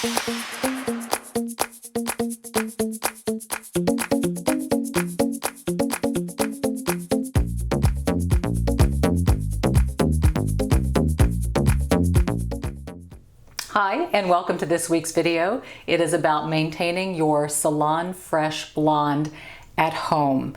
Hi, and welcome to this week's video. It is about maintaining your salon fresh blonde at home.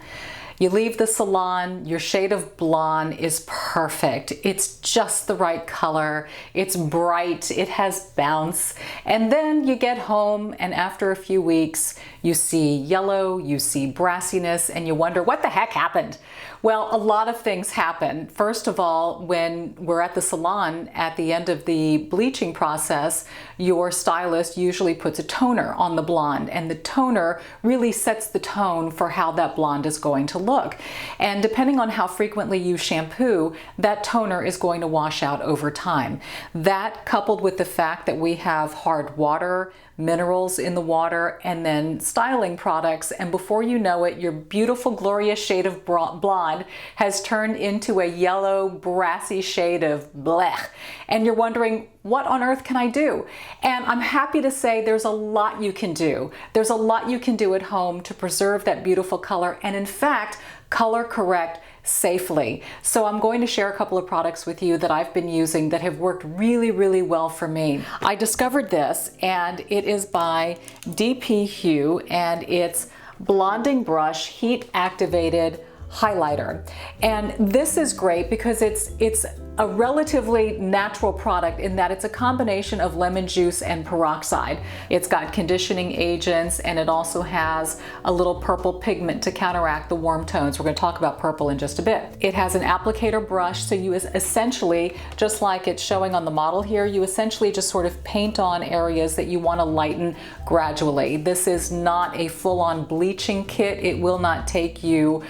You leave the salon, your shade of blonde is perfect. It's just the right color. It's bright, it has bounce. And then you get home and after a few weeks, you see yellow, you see brassiness, and you wonder what the heck happened? Well, a lot of things happen. First of all, when we're at the salon at the end of the bleaching process, your stylist usually puts a toner on the blonde, and the toner really sets the tone for how that blonde is going to look. And depending on how frequently you shampoo, that toner is going to wash out over time. That, coupled with the fact that we have hard water, minerals in the water, and then styling products, and before you know it, your beautiful glorious shade of blonde has turned into a yellow brassy shade of blech, and you're wondering, what on earth can I do? And I'm happy to say there's a lot you can do. There's a lot you can do at home to preserve that beautiful color, and in fact, color correct safely. So I'm going to share a couple of products with you that I've been using that have worked really, really well for me. I discovered this, and it is by dpHue, and it's Blonding Brush Heat Activated Highlighter. And this is great because it's a relatively natural product in that it's a combination of lemon juice and peroxide. It's got conditioning agents, and it also has a little purple pigment to counteract the warm tones. We're going to talk about purple in just a bit. It has an applicator brush, so you essentially, just like it's showing on the model here, you essentially just sort of paint on areas that you want to lighten gradually. This is not a full-on bleaching kit. It will not take you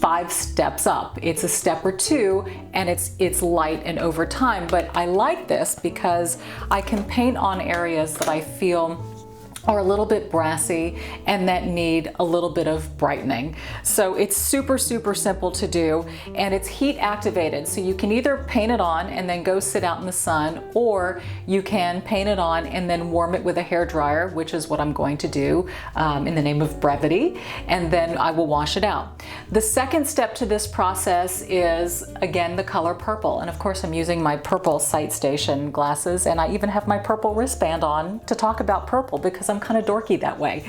5 steps up. It's a step or 2, and it's light and over time. But I like this because I can paint on areas that I feel are a little bit brassy and that need a little bit of brightening. So it's super, super simple to do, and it's heat activated. So you can either paint it on and then go sit out in the sun, or you can paint it on and then warm it with a hair dryer, which is what I'm going to do in the name of brevity, and then I will wash it out. The second step to this process is, again, the color purple. And of course, I'm using my purple Sight Station glasses, and I even have my purple wristband on to talk about purple because I'm kind of dorky that way.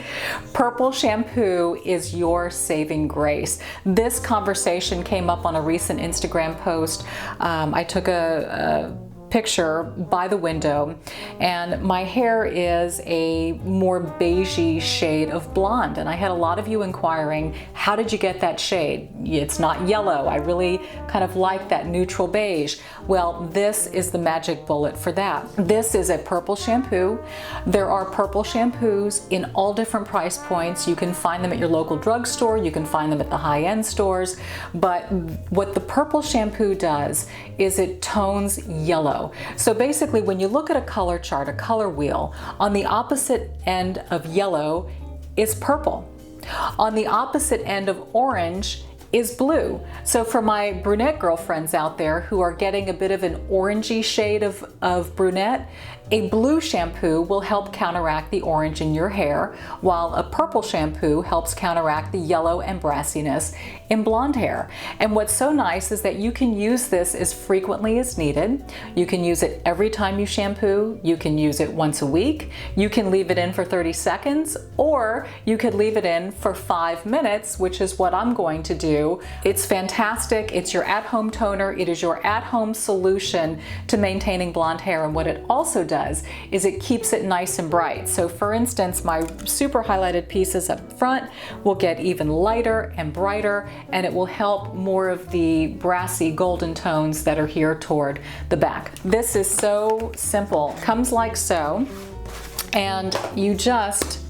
Purple shampoo is your saving grace. This conversation came up on a recent Instagram post. I took a picture by the window, and my hair is a more beigey shade of blonde, and I had a lot of you inquiring, how did you get that shade? It's not yellow. I really kind of like that neutral beige. Well, this is the magic bullet for that. This is a purple shampoo. There are purple shampoos in all different price points. You can find them at your local drugstore, you can find them at the high-end stores, but what the purple shampoo does is it tones yellow. So basically, when you look at a color chart, a color wheel, on the opposite end of yellow is purple. On the opposite end of orange is blue. So for my brunette girlfriends out there who are getting a bit of an orangey shade of brunette, a blue shampoo will help counteract the orange in your hair, while a purple shampoo helps counteract the yellow and brassiness in blonde hair. And what's so nice is that you can use this as frequently as needed. You can use it every time you shampoo. You can use it once a week. You can leave it in for 30 seconds, or you could leave it in for 5 minutes, which is what I'm going to do. It's fantastic. It's your at-home toner. It is your at-home solution to maintaining blonde hair. And what it also does is it keeps it nice and bright. So for instance, my super highlighted pieces up front will get even lighter and brighter, and it will help more of the brassy golden tones that are here toward the back. This is so simple. Comes like so, and you just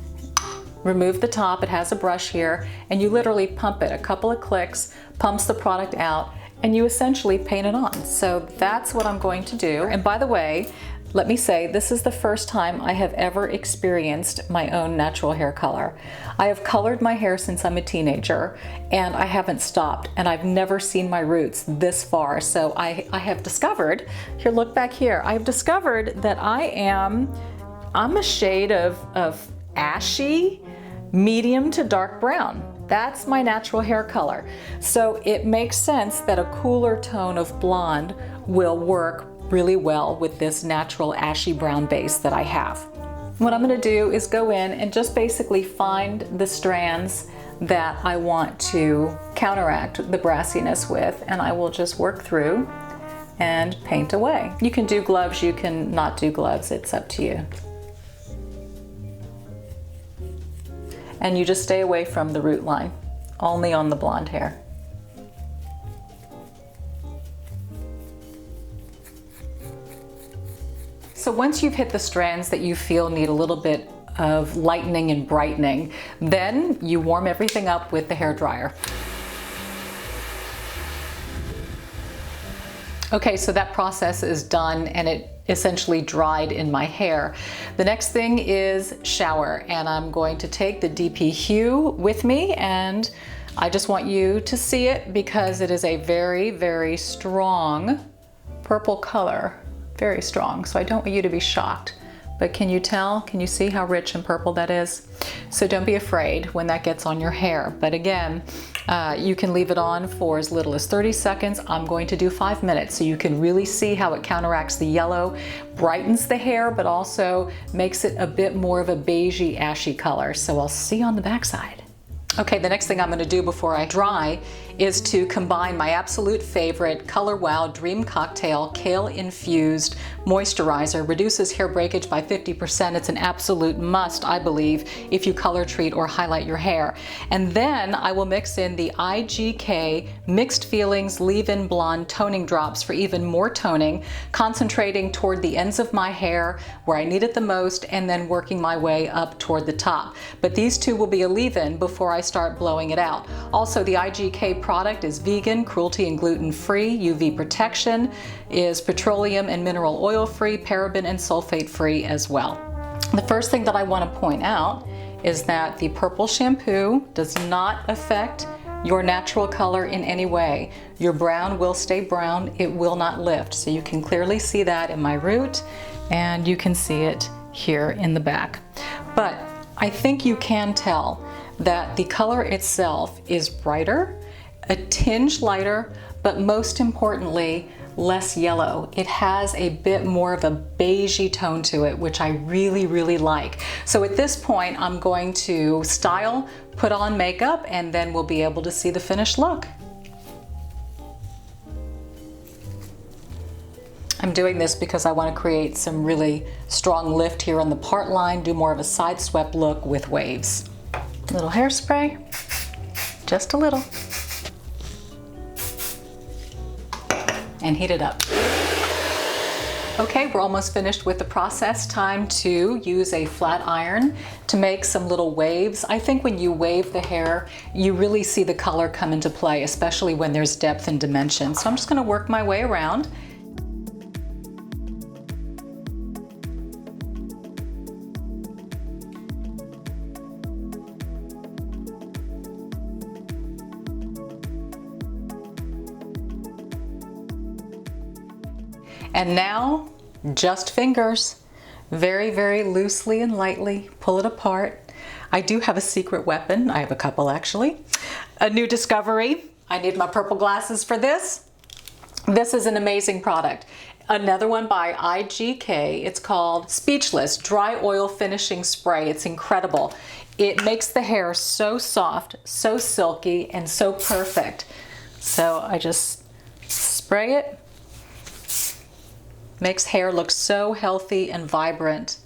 remove the top. It has a brush here, and you literally pump it. A couple of clicks pumps the product out, and you essentially paint it on. So that's what I'm going to do. And by the way, let me say, this is the first time I have ever experienced my own natural hair color. I have colored my hair since I'm a teenager, and I haven't stopped, and I've never seen my roots this far. So I have discovered, here, look back here, I have discovered that I am I'm a shade of ashy, medium to dark brown. That's my natural hair color. So it makes sense that a cooler tone of blonde will work really well with this natural ashy brown base that I have. What I'm gonna do is go in and just basically find the strands that I want to counteract the brassiness with, and I will just work through and paint away. You can do gloves, you can not do gloves, it's up to you. And you just stay away from the root line, only on the blonde hair. So once you've hit the strands that you feel need a little bit of lightening and brightening, then you warm everything up with the hair dryer. Okay, so that process is done and it essentially dried in my hair. The next thing is shower, and I'm going to take the dpHue with me, and I just want you to see it because it is a very, very strong purple color, very strong. So I don't want you to be shocked, but can you tell, can you see how rich and purple that is? So don't be afraid when that gets on your hair. But again, you can leave it on for as little as 30 seconds. I'm going to do 5 minutes so you can really see how it counteracts the yellow, brightens the hair, but also makes it a bit more of a beigey, ashy color. So I'll see you on the backside. Okay, the next thing I'm going to do before I dry is to combine my absolute favorite Color Wow Dream Cocktail Kale Infused Moisturizer. Reduces hair breakage by 50%. It's an absolute must, I believe, if you color treat or highlight your hair. And then I will mix in the IGK Mixed Feelings Leave-In Blonde Toning Drops for even more toning, concentrating toward the ends of my hair where I need it the most, and then working my way up toward the top. But these two will be a leave-in before I start blowing it out. Also, the IGK product is vegan, cruelty and gluten-free, UV protection, is petroleum and mineral oil-free, paraben and sulfate-free as well. The first thing that I want to point out is that the purple shampoo does not affect your natural color in any way. Your brown will stay brown, it will not lift. So you can clearly see that in my root, and you can see it here in the back. But I think you can tell that the color itself is brighter, a tinge lighter, but most importantly, less yellow. It has a bit more of a beigey tone to it, which I really, really like. So at this point, I'm going to style, put on makeup, and then we'll be able to see the finished look. I'm doing this because I want to create some really strong lift here on the part line, do more of a side swept look with waves. Little hairspray, just a little, and heat it up. Okay, we're almost finished with the process. Time to use a flat iron to make some little waves. I think when you wave the hair, you really see the color come into play, especially when there's depth and dimension. So I'm just going to work my way around. And now, just fingers. Very, very loosely and lightly pull it apart. I do have a secret weapon. I have a couple actually. A new discovery. I need my purple glasses for this. This is an amazing product. Another one by IGK. It's called Speechless Dry Oil Finishing Spray. It's incredible. It makes the hair so soft, so silky, and so perfect. So I just spray it. Makes hair look so healthy and vibrant.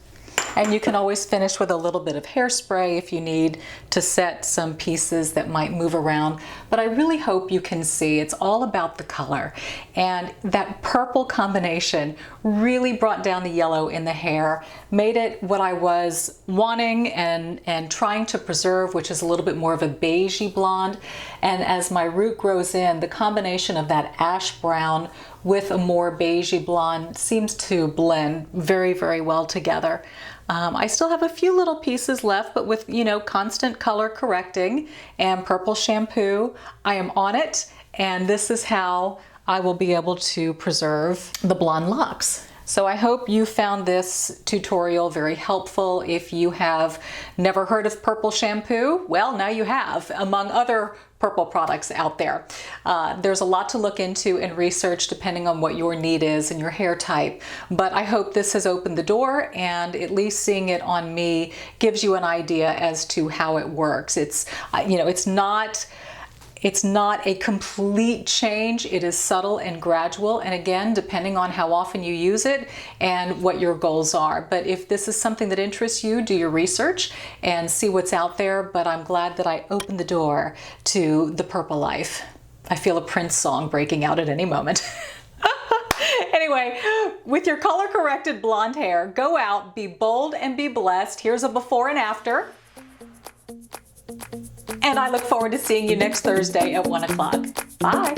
And you can always finish with a little bit of hairspray if you need to set some pieces that might move around. But I really hope you can see it's all about the color. And that purple combination really brought down the yellow in the hair, made it what I was wanting and trying to preserve, which is a little bit more of a beigey blonde. And as my root grows in, the combination of that ash brown with a more beigey blonde seems to blend very, very well together. I still have a few little pieces left, but with, you know, constant color correcting and purple shampoo, I am on it, and this is how I will be able to preserve the blonde locks. So I hope you found this tutorial very helpful. If you have never heard of purple shampoo, well, now you have, among other purple products out there. There's a lot to look into and research depending on what your need is and your hair type. But I hope this has opened the door, and at least seeing it on me gives you an idea as to how it works. It's, you know, it's not a complete change. It is subtle and gradual, and again, depending on how often you use it and what your goals are. But if this is something that interests you, do your research and see what's out there. But I'm glad that I opened the door to the purple life. I feel a Prince song breaking out at any moment. Anyway, with your color-corrected blonde hair, go out, be bold and be blessed. Here's a before and after. And I look forward to seeing you next Thursday at 1 o'clock. Bye.